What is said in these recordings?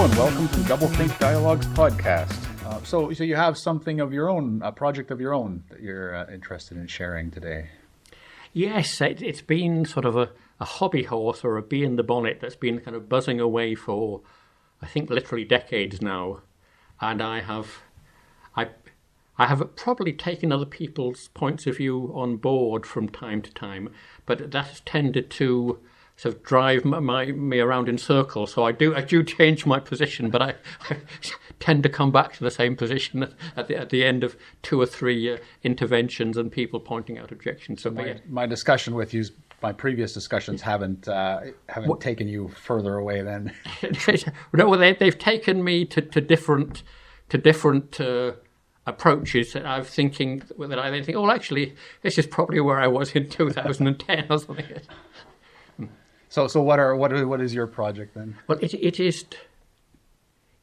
and welcome to Doublethink Dialogues podcast. So you have something of your own, a project of your own that you're interested in sharing today. Yes, it's been sort of a hobby horse or a bee in the bonnet that's been kind of buzzing away for, I think, literally decades now. And I have probably taken other people's points of view on board from time to time, but that has tended to sort of drive me around in circles. So I do change my position, but I tend to come back to the same position at the end of 2 or 3 interventions and people pointing out objections. So my discussion with you, my previous discussions haven't taken you further away then. No, they've taken me to different approaches that I think, oh, actually, this is probably where I was in 2010 or something. So what is your project then? Well, it is.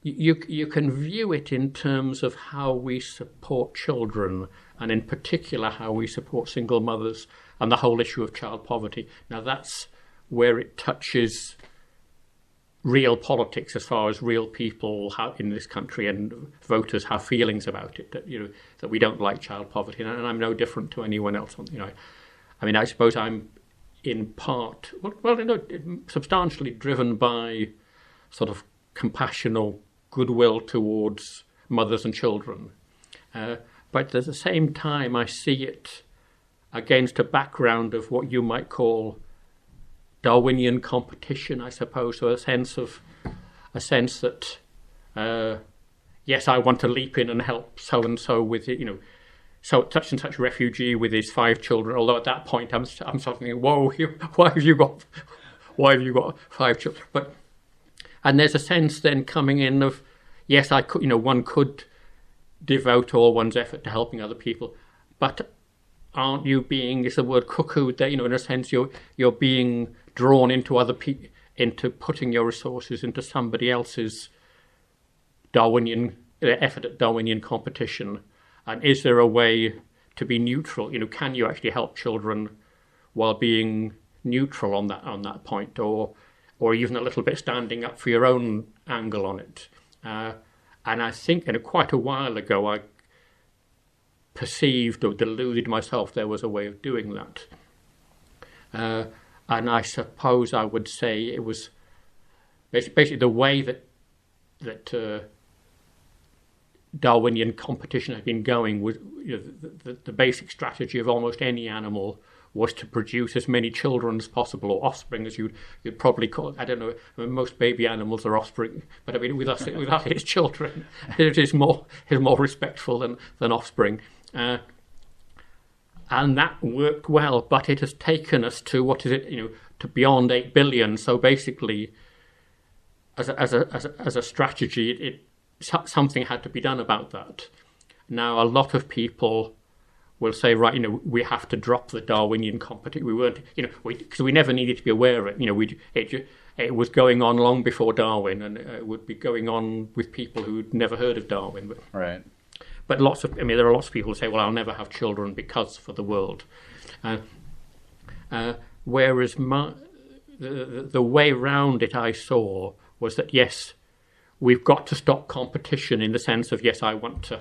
You can view it in terms of how we support children, and in particular how we support single mothers and the whole issue of child poverty. Now that's where it touches real politics, as far as real people in this country and voters have feelings about it. That we don't like child poverty, and I'm no different to anyone else. I suppose I'm in part, substantially driven by sort of compassion or goodwill towards mothers and children. But at the same time, I see it against a background of what you might call Darwinian competition, I suppose, or a sense that, yes, I want to leap in and help so-and-so with it, so such and such refugee with his 5 children. Although at that point I'm sort of thinking, whoa, why have you got 5 children? And there's a sense then coming in of, yes, I could, one could devote all one's effort to helping other people, but aren't you being, is the word cuckoo there? In a sense, you're being drawn into other people, into putting your resources into somebody else's Darwinian effort at Darwinian competition. And is there a way to be neutral? Can you actually help children while being neutral on that point, or even a little bit standing up for your own angle on it? And I think, quite a while ago, I perceived or deluded myself there was a way of doing that. And I suppose I would say it was basically the way that Darwinian competition had been going was the basic strategy of almost any animal was to produce as many children as possible, or offspring, as you'd probably call it. I don't know. Most baby animals are offspring, but with us it's children. It is more respectful than offspring, and that worked well. But it has taken us to to beyond 8 billion. So basically, as a strategy, something had to be done about that. Now, a lot of people will say, right, we have to drop the Darwinian competition. We weren't, because we never needed to be aware of it. It was going on long before Darwin, and it would be going on with people who'd never heard of Darwin. Right. But there are lots of people who say, well, I'll never have children because for the world. Whereas the way round it I saw was that, yes, we've got to stop competition in the sense of, yes, I want to,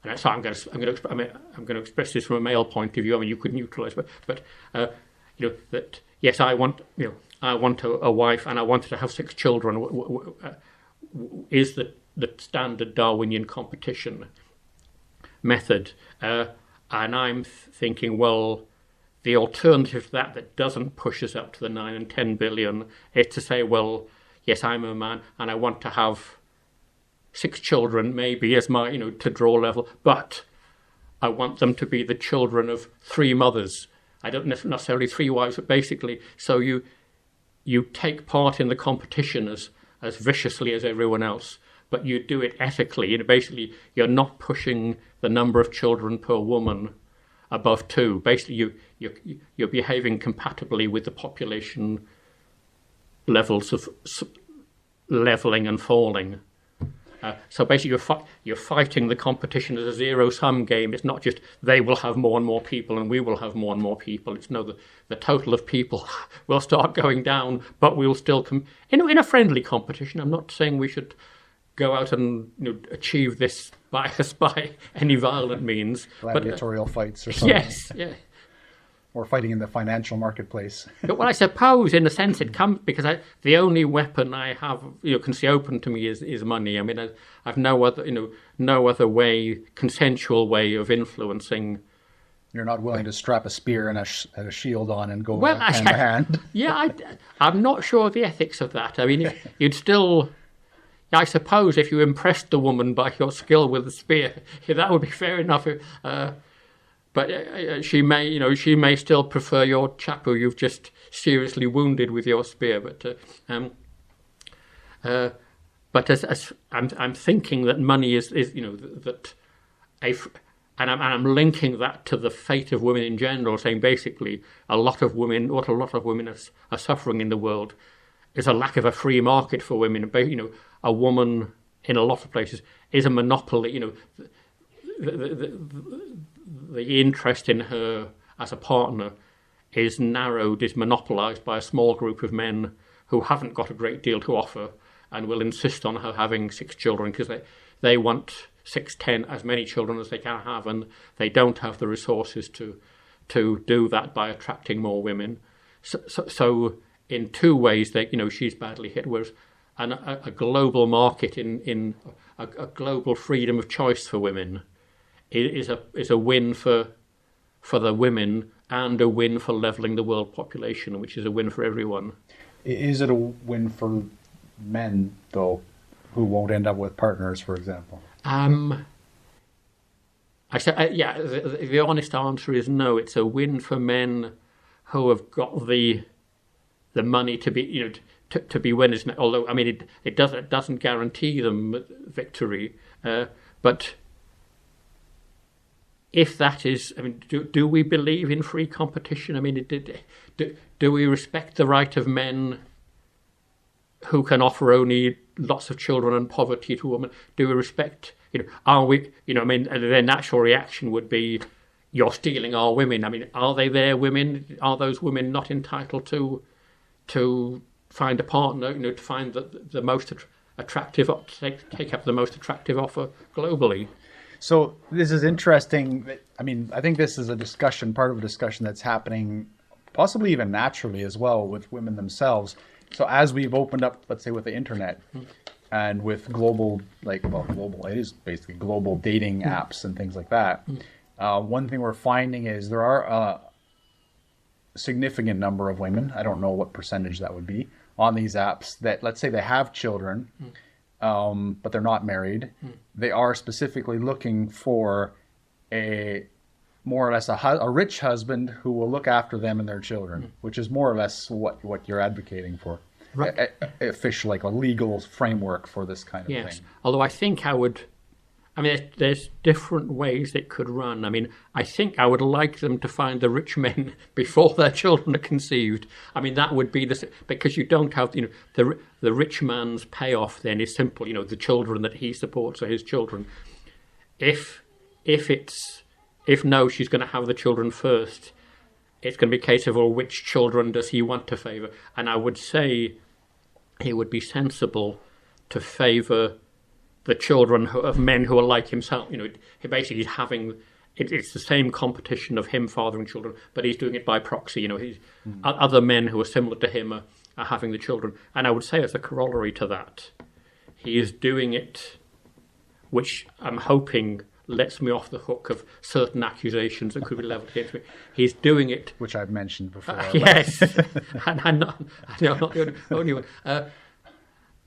and so I'm going to express this from a male point of view. You could neutralise, but that yes, I want a wife and I wanted to have 6 children. Is the standard Darwinian competition method? And I'm thinking, well, the alternative to that doesn't push us up to the 9 and 10 billion is to say, well, yes, I'm a man and I want to have 6 children, maybe as my, to draw level, but I want them to be the children of 3 mothers. I don't necessarily 3 wives, but basically, so you take part in the competition as viciously as everyone else, but you do it ethically. Basically, you're not pushing the number of children per woman above 2. Basically, you're behaving compatibly with the population levels of leveling and falling. So basically, you're fighting the competition as a zero-sum game. It's not just they will have more and more people and we will have more and more people. It's no, the total of people will start going down, but we'll still in a friendly competition. I'm not saying we should go out and achieve this bias by any violent means. Gladiatorial fights or something. Yes, yeah. Or fighting in the financial marketplace. But well, I suppose, in a sense, it comes because the only weapon I have, can see open to me is money. I mean, I've no other way, consensual way of influencing. You're not willing to strap a spear and a shield on and go hand to hand. Yeah, I'm not sure of the ethics of that. I mean, you'd still. I suppose if you impressed the woman by your skill with the spear, that would be fair enough. But she may still prefer your chap who you've just seriously wounded with your spear. But as I'm thinking that money is that and I'm linking that to the fate of women in general, saying basically what a lot of women are suffering in the world is a lack of a free market for women. A woman in a lot of places is a monopoly. The interest in her as a partner is narrowed, is monopolised by a small group of men who haven't got a great deal to offer and will insist on her having 6 children because they want 6, 10, as many children as they can have, and they don't have the resources to do that by attracting more women. So in 2 ways, she's badly hit. Whereas a global market in a global freedom of choice for women is a win for the women and a win for levelling the world population, which is a win for everyone. Is it a win for men, though, who won't end up with partners, for example? I said, yeah. The honest answer is no. It's a win for men who have got the money to be, to be winners. Although I mean, it doesn't guarantee them victory, but. If that is, I mean, do we believe in free competition? I mean, do we respect the right of men who can offer only lots of children and poverty to women? Do we respect, are we, I mean, their natural reaction would be, you're stealing our women. I mean, are they their women? Are those women not entitled to find a partner, to find the most attractive, take up the most attractive offer globally? So this is interesting. I mean, I think this is part of a discussion that's happening possibly even naturally as well with women themselves. So as we've opened up, let's say with the internet and with global, it is basically global dating apps and things like that. One thing we're finding is there are a significant number of women, I don't know what percentage that would be, on these apps that, let's say they have children, but they're not married. They are specifically looking for a more or less a rich husband who will look after them and their children, which is more or less what you're advocating for. Right. A legal framework for this kind of thing. Yes, although I think there's different ways it could run. I mean, I think I would like them to find the rich men before their children are conceived. I mean, that would be because you don't have, the rich man's payoff then is simple, the children that he supports are his children. If no, she's going to have the children first, it's going to be a case of, well, which children does he want to favour? And I would say it would be sensible to favour the children of men who are like himself. He basically is having, it's the same competition of him fathering children, but he's doing it by proxy. Other men who are similar to him are having the children. And I would say as a corollary to that, he is doing it, which I'm hoping lets me off the hook of certain accusations that could be levelled against me. He's doing it, which I've mentioned before. Yes, and I'm not the only one.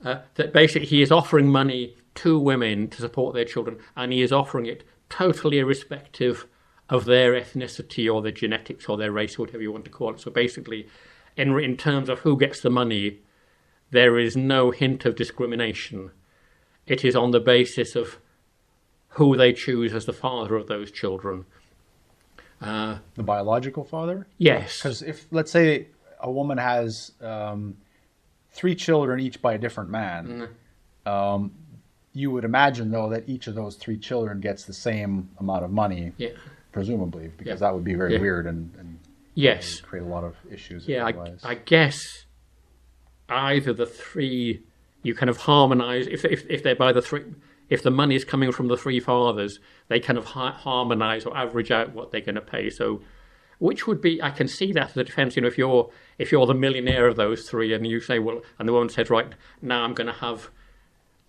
That basically he is offering money to women to support their children, and he is offering it totally irrespective of their ethnicity or their genetics or their race, or whatever you want to call it. So basically, in terms of who gets the money, there is no hint of discrimination. It is on the basis of who they choose as the father of those children. The biological father? Yes. Because if, let's say, a woman has 3 children, each by a different man, you would imagine, though, that each of those 3 children gets the same amount of money, Yeah. presumably, because that would be very weird and Yes. create a lot of issues. Yeah, otherwise. I guess either the 3, you kind of harmonise, if they're by the 3, if the money is coming from the 3 fathers, they kind of harmonise or average out what they're going to pay. So, which would be, I can see that as a defence. If you're the millionaire of those 3, and you say, well, and the woman says, right, now I'm going to have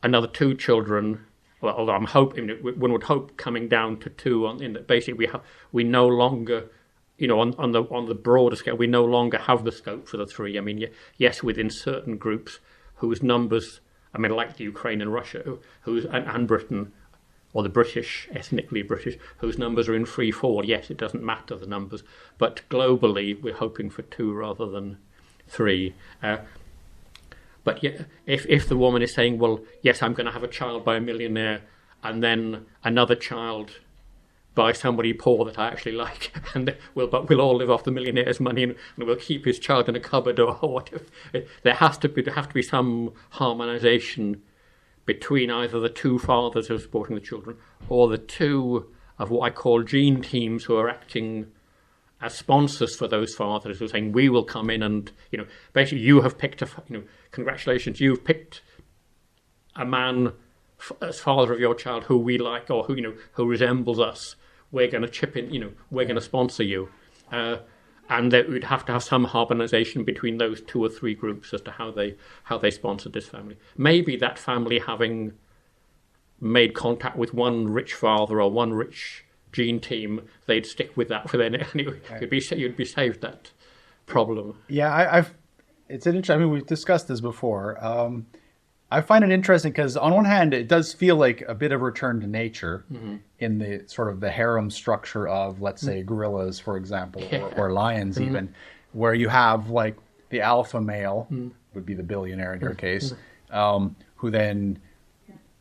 another 2 children. Well, although I'm hoping, one would hope coming down to 2. In that basically we no longer, on the broader scale, we no longer have the scope for the 3. I mean, yes, within certain groups whose numbers, I mean, like the Ukraine and Russia, and Britain, or the British, ethnically British, whose numbers are in 3-4. Yes, it doesn't matter the numbers, but globally we're hoping for 2 rather than 3. But yeah, if the woman is saying, well, yes, I'm going to have a child by a millionaire, and then another child by somebody poor that I actually like, but we'll all live off the millionaire's money, and we'll keep his child in a cupboard or whatever. There has to be some harmonisation between either the 2 fathers who are supporting the children, or the 2 of what I call gene teams who are acting as sponsors for those fathers, who are saying, we will come in and, basically you have picked congratulations, you've picked a man as father of your child who we like, or who resembles us. We're going to chip in, we're going to sponsor you. And that we'd have to have some harmonisation between those 2 or 3 groups as to how they sponsored this family. Maybe that family, having made contact with one rich father or one rich gene team, they'd stick with that for their anyway. You'd be saved that problem. Yeah, it's an interesting. I mean, we've discussed this before. I find it interesting because on one hand, it does feel like a bit of a return to nature in the sort of the harem structure of, let's say, gorillas, for example, or lions even, where you have like the alpha male, would be the billionaire in your case, who then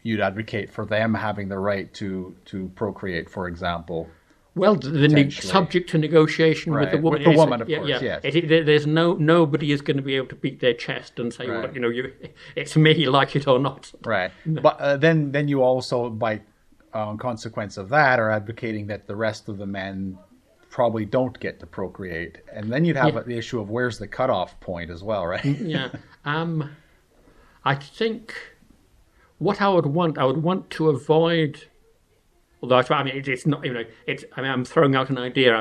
you'd advocate for them having the right to procreate, for example. Well, subject to negotiation with the woman. With the woman, of course, yes. There's nobody is going to be able to beat their chest and say, well, it's me, like it or not. Right. But then you also, by consequence of that, are advocating that the rest of the men probably don't get to procreate. And then you'd have the issue of where's the cutoff point as well, right? Yeah. I think what I would want to avoid... Although it's not, I'm throwing out an idea.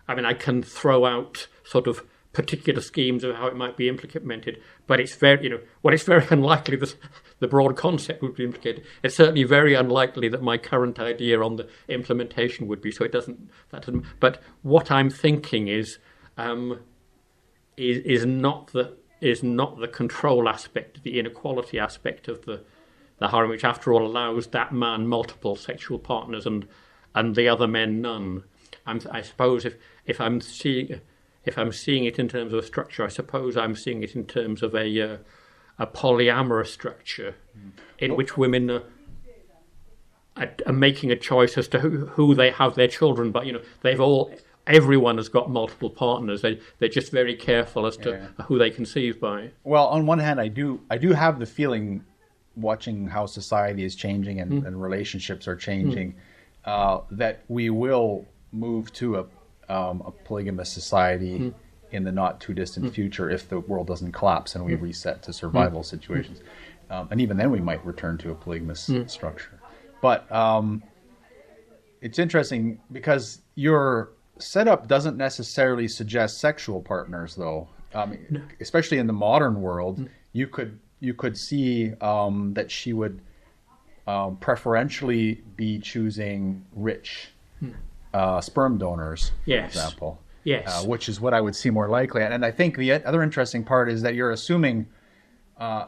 I can throw out sort of particular schemes of how it might be implemented, but it's very, it's very unlikely that the broad concept would be implicated. It's certainly very unlikely that my current idea on the implementation would be. So that doesn't. But what I'm thinking is not the control aspect, the inequality aspect of the harem, which after all allows that man multiple sexual partners and the other men none. I suppose if I'm seeing it in terms of a structure, I suppose I'm seeing it in terms of a polyamorous structure in which women are making a choice as to who they have their children. But everyone has got multiple partners. They're just very careful as to who they conceive by. Well, on one hand, I do have the feeling, watching how society is changing and relationships are changing, that we will move to a polygamous society in the not too distant future if the world doesn't collapse and we reset to survival situations. And even then we might return to a polygamous structure. But it's interesting because your setup doesn't necessarily suggest sexual partners, though. Especially in the modern world, you could see that she would preferentially be choosing rich sperm donors, for example. Yes. Which is what I would see more likely. And I think the other interesting part is that you're assuming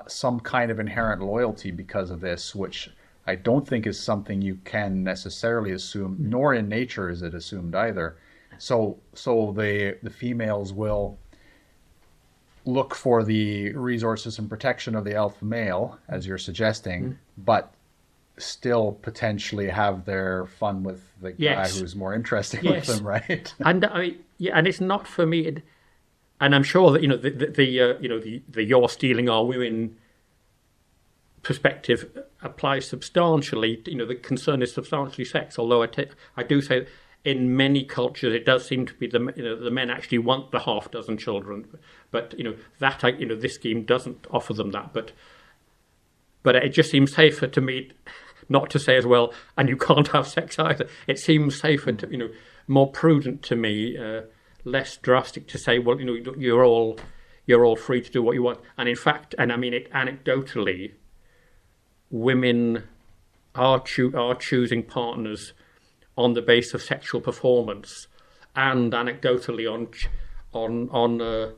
some kind of inherent loyalty because of this, which I don't think is something you can necessarily assume, nor in nature is it assumed either. So the females will look for the resources and protection of the alpha male, as you're suggesting, but still potentially have their fun with the guy who's more interesting with them, right? And and it's not for me. And I'm sure that the you're stealing our women perspective applies substantially. The concern is substantially sex. Although I do say that in many cultures it does seem to be the men actually want the half dozen children, but this scheme doesn't offer them that. But it just seems safer to me not to say as well, and you can't have sex either. It seems safer to more prudent to me, less drastic to say, well, you're all free to do what you want. And in fact, and I mean it anecdotally, women are choosing partners on the basis of sexual performance, and anecdotally on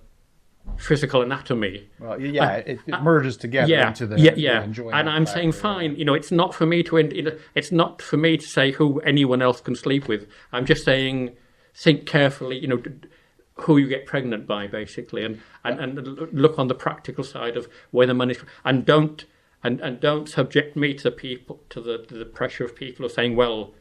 physical anatomy. Well, yeah, it merges together into the enjoyment. And I'm saying, fine, it's not for me to it's not for me to say who anyone else can sleep with. I'm just saying, think carefully, who you get pregnant by, basically, and look on the practical side of where the money's, and don't subject me to the pressure of people who are saying, well,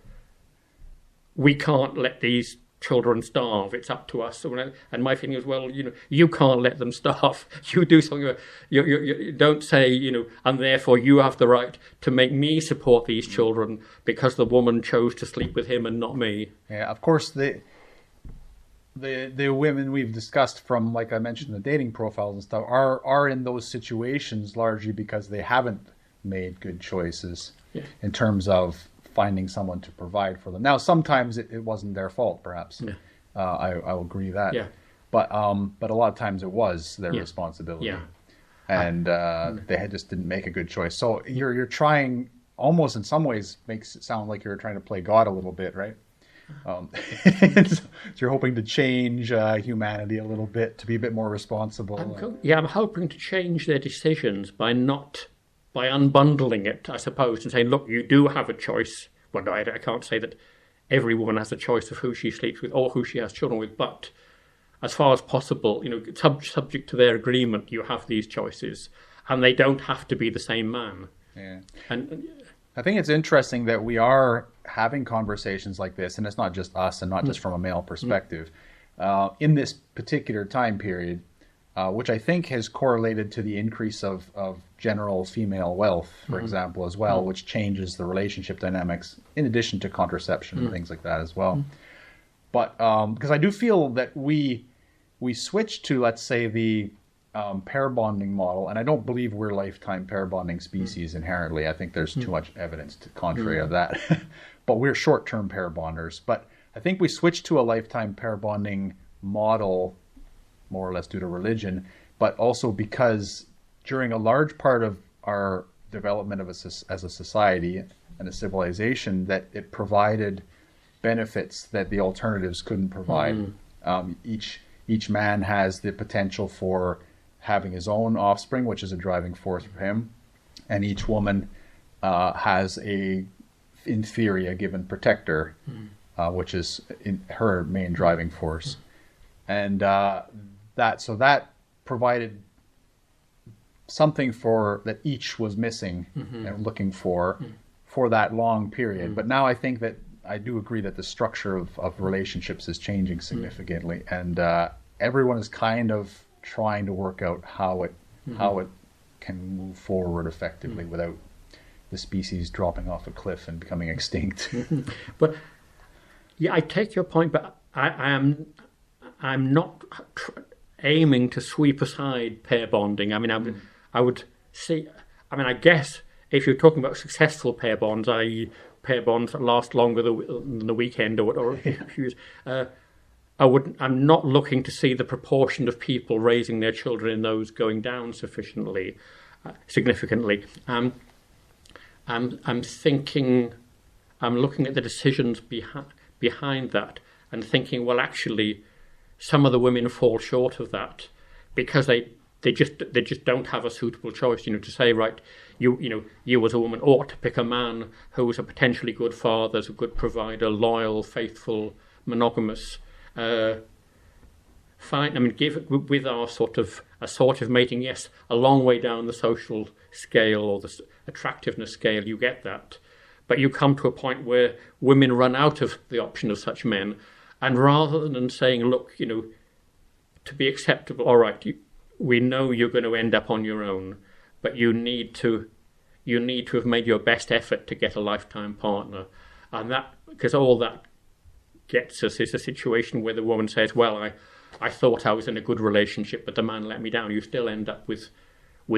we can't let these children starve. It's up to us. And my feeling is, well, you can't let them starve. You do something. You don't say, and therefore you have the right to make me support these children because the woman chose to sleep with him and not me. Yeah, of course, the women we've discussed from, like I mentioned, the dating profiles and stuff are in those situations largely because they haven't made good choices in terms of finding someone to provide for them. Now, sometimes it wasn't their fault, perhaps. Yeah. I will agree that. Yeah. But a lot of times it was their responsibility. Yeah. And they just didn't make a good choice. So you're trying, almost in some ways, makes it sound like you're trying to play God a little bit, right? So you're hoping to change humanity a little bit to be a bit more responsible. I'm hoping to change their decisions by unbundling it, I suppose, and saying, look, you do have a choice. Well, no, I can't say that every woman has a choice of who she sleeps with or who she has children with, but as far as possible, subject to their agreement, you have these choices, and they don't have to be the same man. Yeah. And I think it's interesting that we are having conversations like this, and it's not just us and not just from a male perspective, in this particular time period, which I think has correlated to the increase of general female wealth, for example, as well, which changes the relationship dynamics in addition to contraception and things like that as well. But because I do feel that we switched to, let's say, the pair bonding model, and I don't believe we're lifetime pair bonding species inherently. I think there's too much evidence to contrary of that. But we're short-term pair bonders. But I think we switched to a lifetime pair bonding model more or less due to religion, but also because during a large part of our development as a society and a civilization, that it provided benefits that the alternatives couldn't provide. Each man has the potential for having his own offspring, which is a driving force for him, and each woman has in theory, a given protector, which is her main driving force, and that provided something that each was missing and looking for that long period. But now I think that I do agree that the structure of relationships is changing significantly, and everyone is kind of trying to work out how it can move forward effectively without the species dropping off a cliff and becoming extinct. But yeah, I take your point, but I'm not aiming to sweep aside pair bonding. I mean, I would see. I mean, I guess if you're talking about successful pair bonds, i.e., pair bonds that last longer than the weekend or a few years, I'm not looking to see the proportion of people raising their children in those going down significantly. I'm thinking, I'm looking at the decisions behind that and thinking, well, actually, some of the women fall short of that because they just don't have a suitable choice. To say, right, you as a woman ought to pick a man who is a potentially good father, is a good provider, loyal, faithful, monogamous. Fine. I mean, with our sort of mating, yes, a long way down the social scale or the attractiveness scale, you get that. But you come to a point where women run out of the option of such men, and rather than saying, look, to be acceptable, all right, we know you're going to end up on your own, but you need to you need to have made your best effort to get a lifetime partner. And that, because all that gets us is a situation where the woman says, well, I thought I was in a good relationship, but the man let me down. You still end up with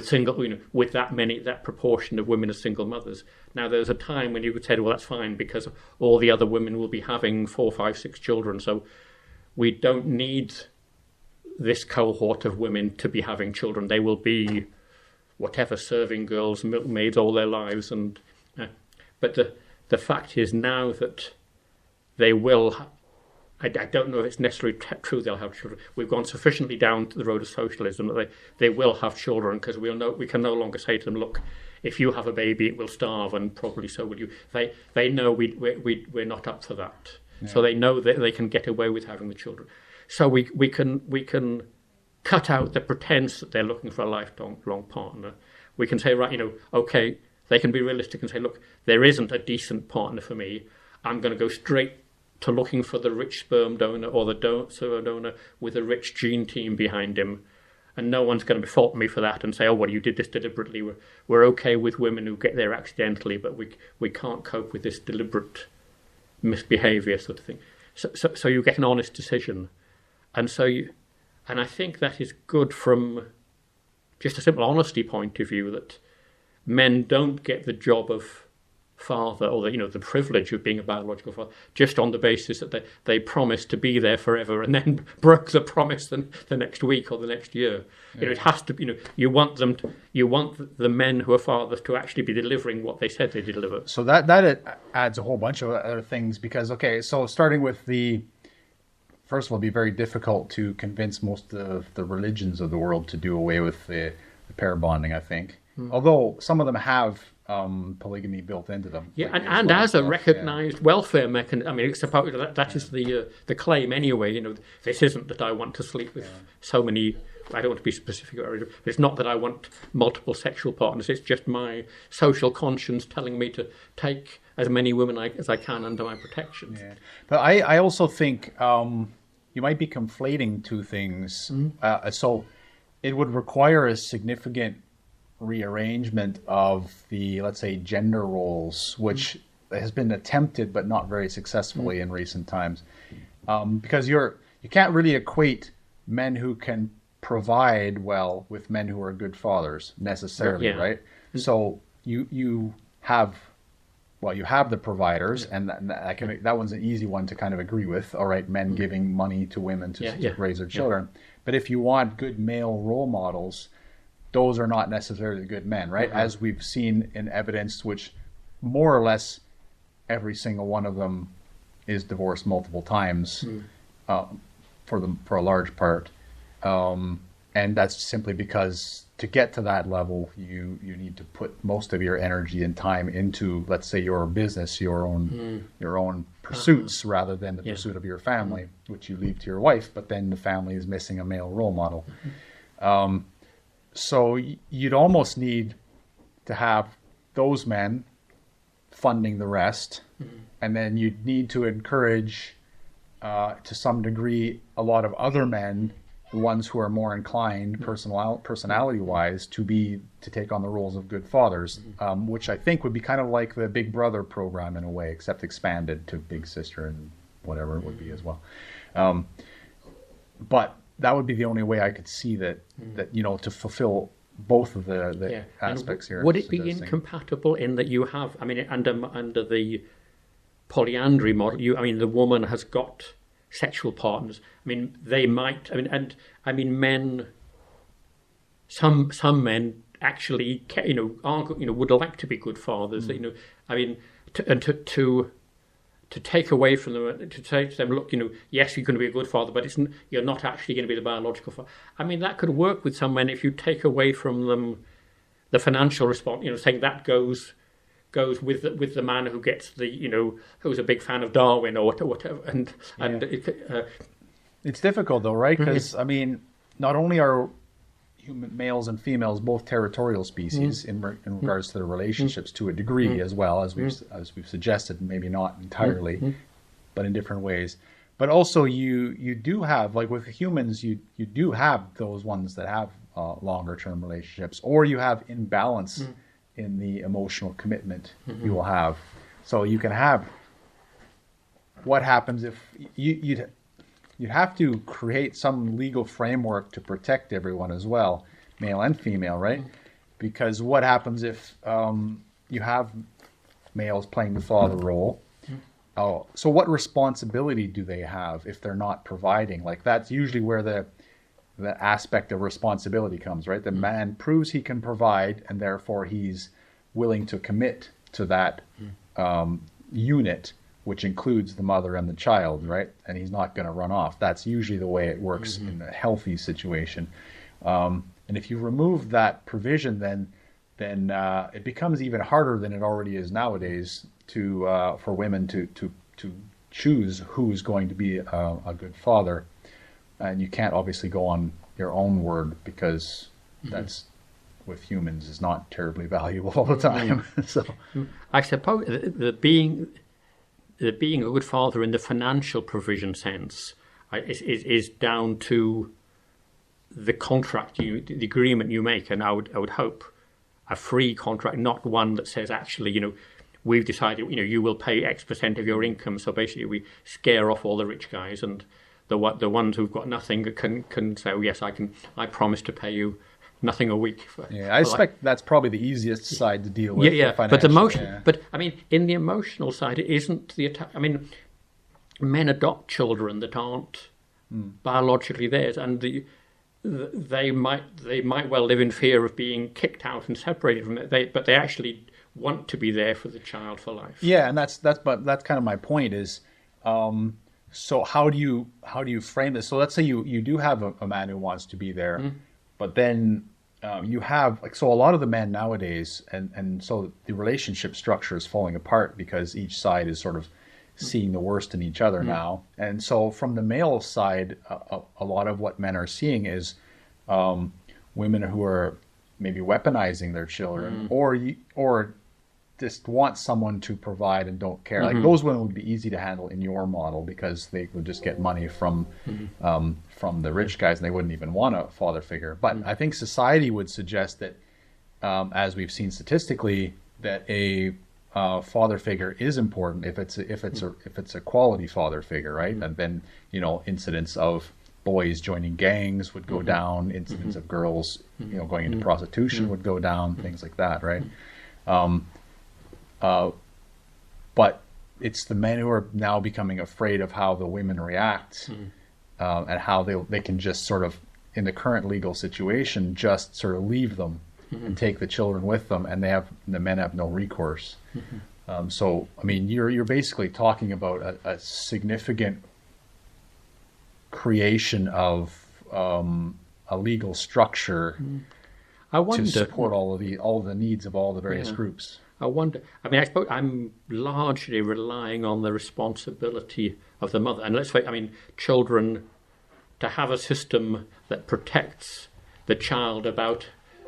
single, with that proportion of women as single mothers. Now, there's a time when you could say, well, that's fine because all the other women will be having 4, 5, 6 children. So we don't need this cohort of women to be having children. They will be whatever, serving girls, milkmaids all their lives. And but the fact is now that they will. I don't know if it's necessarily true they'll have children. We've gone sufficiently down the road of socialism that they will have children, because we can no longer say to them, look, if you have a baby, it will starve, and probably so will you. They know we're not up for that. Yeah. So they know that they can get away with having the children. So we can cut out the pretense that they're looking for a lifelong partner. We can say, right, okay, they can be realistic and say, look, there isn't a decent partner for me. I'm going to go straight to looking for the rich sperm donor or the sperm donor with a rich gene team behind him. And no one's going to fault me for that and say, oh, well, you did this deliberately. We're okay with women who get there accidentally, but we can't cope with this deliberate misbehaviour sort of thing. So you get an honest decision. And I think that is good from just a simple honesty point of view, that men don't get the job of father, or the privilege of being a biological father, just on the basis that they promise to be there forever and then broke the promise the next week or the next year. Yeah. It has to. You want the men who are fathers to actually be delivering what they said they deliver. So that adds a whole bunch of other things, because so starting with first of all, it'd be very difficult to convince most of the religions of the world to do away with the pair bonding, I think. Although some of them have polygamy built into them. Yeah, and as a recognised welfare mechanism. I mean, it's supposed that is the claim anyway. This isn't that I want to sleep with so many. I don't want to be specific about it, but it's not that I want multiple sexual partners. It's just my social conscience telling me to take as many women as I can under my protection. Yeah. But I also think you might be conflating two things. So it would require a significant rearrangement of the, let's say, gender roles, which has been attempted but not very successfully in recent times, because you can't really equate men who can provide well with men who are good fathers necessarily, right? So you have the providers, and that one's an easy one to kind of agree with. All right, men giving money to women to raise their children. But if you want good male role models, those are not necessarily good men, right? As we've seen in evidence, which more or less every single one of them is divorced multiple times, for a large part. And that's simply because to get to that level, you need to put most of your energy and time into, let's say, your business, your own pursuits, rather than the pursuit of your family, which you leave to your wife, but then the family is missing a male role model. So you'd almost need to have those men funding the rest, and then you'd need to encourage, to some degree, a lot of other men, the ones who are more inclined personality-wise, to take on the roles of good fathers, which I think would be kind of like the Big Brother program in a way, except expanded to Big Sister and whatever it would be as well. But that would be the only way I could see that to fulfill both of the aspects here. Would it be incompatible in that you have, under the polyandry model, the woman has got sexual partners. They might, men, some men actually, would like to be good fathers. To take away from them, to say to them, look, yes, you're going to be a good father, but you're not actually going to be the biological father. That could work with some men if you take away from them the financial response. Saying that goes with the man who gets who's a big fan of Darwin or whatever. It's difficult though, right? Because not only are human males and females both territorial species in regards to their relationships to a degree, as well as we've suggested, maybe not entirely, but in different ways. But also you do have, like with humans, you do have those ones that have longer term relationships, or you have imbalance in the emotional commitment you will have. So you can have, what happens if you'd have to create some legal framework to protect everyone as well, male and female, right? Because what happens if you have males playing the father role? Oh, so what responsibility do they have if they're not providing? Like, that's usually where the aspect of responsibility comes, right? The man proves he can provide, and therefore he's willing to commit to that unit, which includes the mother and the child, right? And he's not going to run off. That's usually the way it works in a healthy situation. And if you remove that provision, then it becomes even harder than it already is nowadays for women to choose who's going to be a good father. And you can't obviously go on your own word, because that's, with humans, is not terribly valuable all the time. So I suppose the being a good father in the financial provision sense is down to the contract, the agreement you make, and I would hope a free contract, not one that says, actually, we've decided, you will pay X percent of your income. So basically, we scare off all the rich guys, and the ones who've got nothing can say, oh, yes, I promise to pay you nothing a week. I suspect that's probably the easiest side to deal with. Yeah. But but I mean, in the emotional side, it isn't the attack. I mean, men adopt children that aren't biologically theirs, and they might well live in fear of being kicked out and separated from it. But they actually want to be there for the child for life. Yeah, and that's kind of my point is. So how do you frame this? So let's say you do have a man who wants to be there, but then you have, so a lot of the men nowadays, and so the relationship structure is falling apart because each side is sort of seeing the worst in each other now. And so from the male side, a lot of what men are seeing is women who are maybe weaponizing their children, or just want someone to provide and don't care. Like, those women would be easy to handle in your model, because they would just get money from the rich guys, and they wouldn't even want a father figure. But I think society would suggest that, as we've seen statistically, that a father figure is important if it's a quality father figure, right? And then incidents of boys joining gangs would go down, incidents of girls going into prostitution would go down, things like that, right? But it's the men who are now becoming afraid of how the women react, and how they can just sort of, in the current legal situation, just sort of leave them and take the children with them, and the men have no recourse. So I mean, you're basically talking about a significant creation of a legal structure to support all of the needs of all the various groups. I wonder. I mean, I suppose I'm largely relying on the responsibility of the mother. And let's face, I mean, children, to have a system that protects the child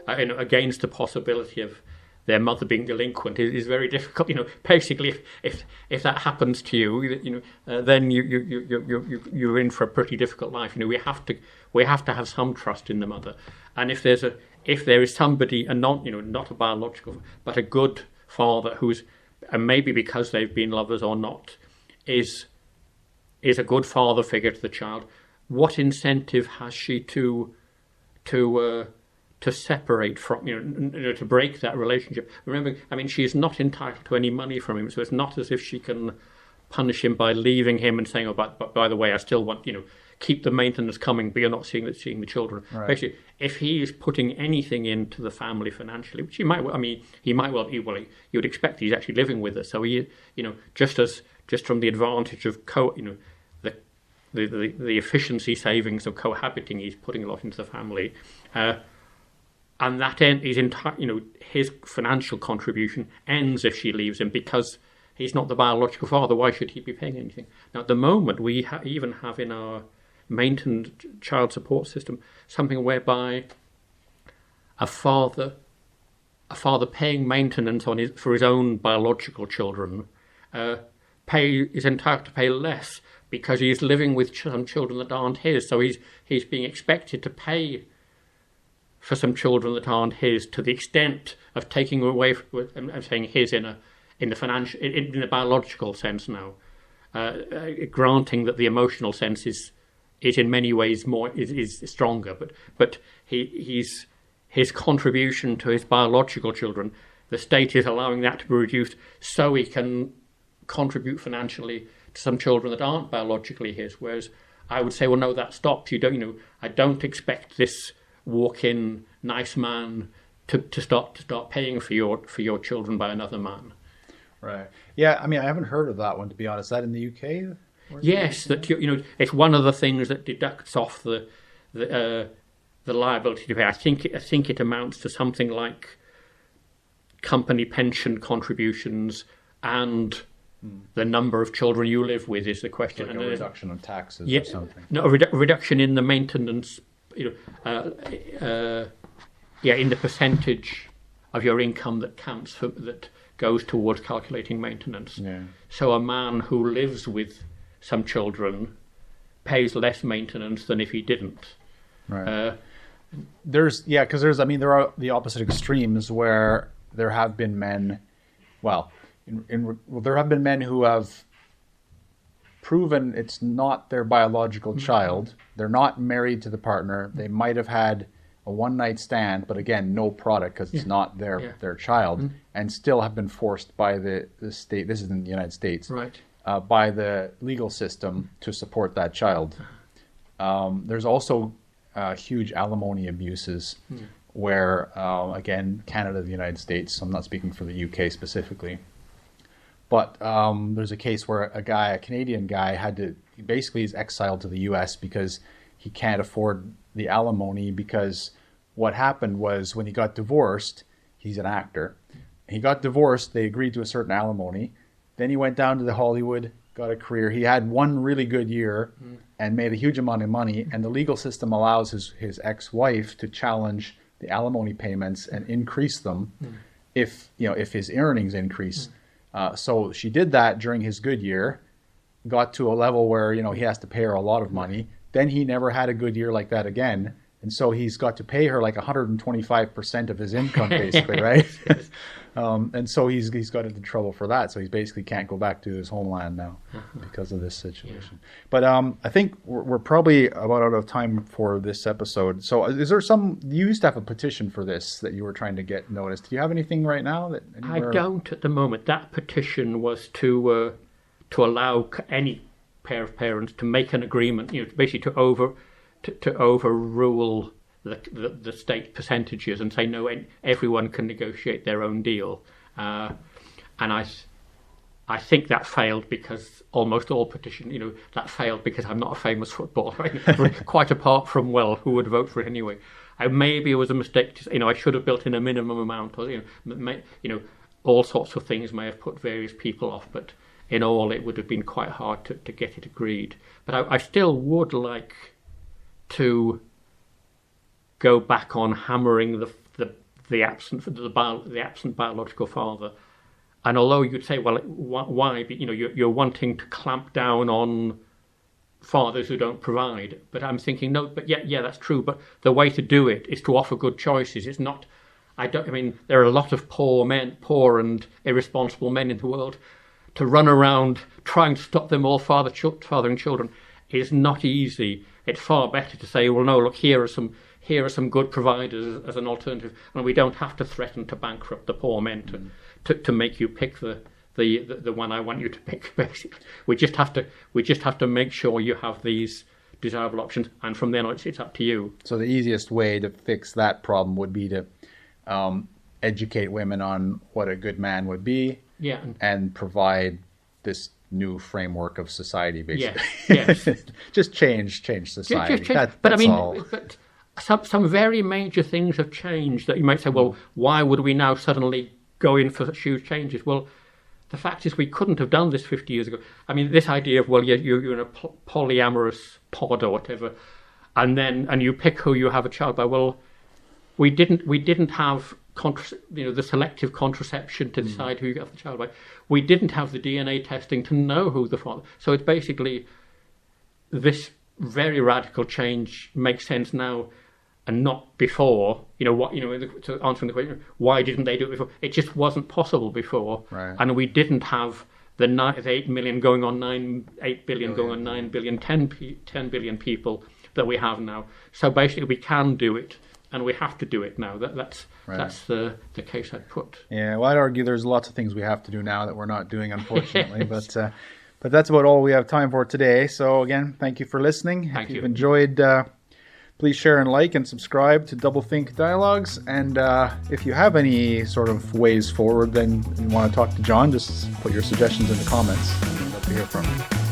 against the possibility of their mother being delinquent is very difficult. Basically, if that happens to you, then you're in for a pretty difficult life. We have to have some trust in the mother. And if there is somebody, not a biological, but a good father who's, and maybe because they've been lovers or not, is a good father figure to the child, what incentive has she to separate from, to break that relationship? Remember, I mean, she is not entitled to any money from him, so it's not as if she can punish him by leaving him and saying, oh, but by the way, I still want, keep the maintenance coming, but you're not seeing the children. Right. Basically, if he is putting anything into the family financially, which he might well, you would expect he's actually living with her. So he, just from the advantage of the efficiency savings of cohabiting, he's putting a lot into the family, and that is his financial contribution ends if she leaves him, because he's not the biological father. Why should he be paying anything? Now, at the moment, we even have in our maintained child support system something whereby a father paying maintenance for his own biological children is entitled to pay less because he is living with some children that aren't his. So he's being expected to pay for some children that aren't his, to the extent of taking away. I'm saying his in the financial, in the biological sense now, granting that the emotional sense is in many ways is stronger, but his contribution to his biological children, the state is allowing that to be reduced so he can contribute financially to some children that aren't biologically his. Whereas I would say, well, no, that stops. I don't expect this walk-in nice man to start paying for your children by another man. Right. Yeah. I mean, I haven't heard of that one, to be honest. Is that in the UK? Yes, that it's one of the things that deducts off the liability to pay. I think it amounts to something like company pension contributions and the number of children you live with is the question. Like and a reduction of taxes or something. No, a reduction in the maintenance. In the percentage of your income that counts that goes towards calculating maintenance. Yeah. So a man who lives with some children pays less maintenance than if he didn't. Right. There are the opposite extremes where there have been men, there have been men who have proven it's not their biological child. They're not married to the partner. They might have had a one-night stand, but again, no product because it's not their child, and still have been forced by the state. This is in the United States, right? By the legal system to support that child. There's also huge alimony abuses where, again, Canada, the United States, I'm not speaking for the UK specifically, but there's a case where a Canadian guy he's exiled to the US because he can't afford the alimony, because what happened was when he got divorced, he's an actor, he got divorced, they agreed to a certain alimony, then he went down to the Hollywood, got a career, he had one really good year and made a huge amount of money, and the legal system allows his ex-wife to challenge the alimony payments and increase them if his earnings increase. So she did that during his good year, got to a level where he has to pay her a lot of money. Then he never had a good year like that again, and so he's got to pay her like 125% of his income, basically, right? And so he's got into trouble for that. So he basically can't go back to his homeland now because of this situation. But I think we're probably about out of time for this episode. So is there you used to have a petition for this that you were trying to get noticed? Do you have anything right now I don't at the moment. That petition was to allow any pair of parents to make an agreement, basically to overrule the state percentages and say no, everyone can negotiate their own deal, and I think that failed because almost all petition, that failed because I'm not a famous footballer, right? Quite apart from who would vote for it anyway. Maybe it was a mistake to, I should have built in a minimum amount, or all sorts of things may have put various people off, but in all, it would have been quite hard to get it agreed. But I still would like to go back on hammering the absent biological father. And although you'd say, well, why? You're wanting to clamp down on fathers who don't provide. But I'm thinking, no, but yeah, that's true. But the way to do it is to offer good choices. It's not. There are a lot of poor and irresponsible men in the world. To run around trying to stop them all fathering children is not easy. It's far better to say, well, no, look, here are some good providers as an alternative, and we don't have to threaten to bankrupt the poor men to make you pick the one I want you to pick. Basically, we just have to make sure you have these desirable options, and from then on, it's up to you. So the easiest way to fix that problem would be to educate women on what a good man would be. Yeah. And provide this new framework of society, basically. Yes. Just change society. Just change. But some very major things have changed that you might say, well, why would we now suddenly go in for such huge changes? Well, the fact is we couldn't have done this 50 years ago. This idea of, well, you're in a polyamorous pod or whatever, and you pick who you have a child by. Well, we didn't have the selective contraception to decide who you got the child by. We didn't have the DNA testing to know who the father. So it's basically this very radical change makes sense now, and not before. To answering the question, why didn't they do it before? It just wasn't possible before, Right. and we didn't have the 8 million going on 8 billion going on 9 billion, 10 billion people that we have now. So basically, we can do it, and we have to do it now. That's the case I'd put. Yeah, well, I'd argue there's lots of things we have to do now that we're not doing, unfortunately. But that's about all we have time for today. So again, thank you for listening. Thank if you. you've enjoyed, please share and like and subscribe to Doublethink Dialogues. And if you have any sort of ways forward, then you want to talk to John, just put your suggestions in the comments. I'd love to hear from you.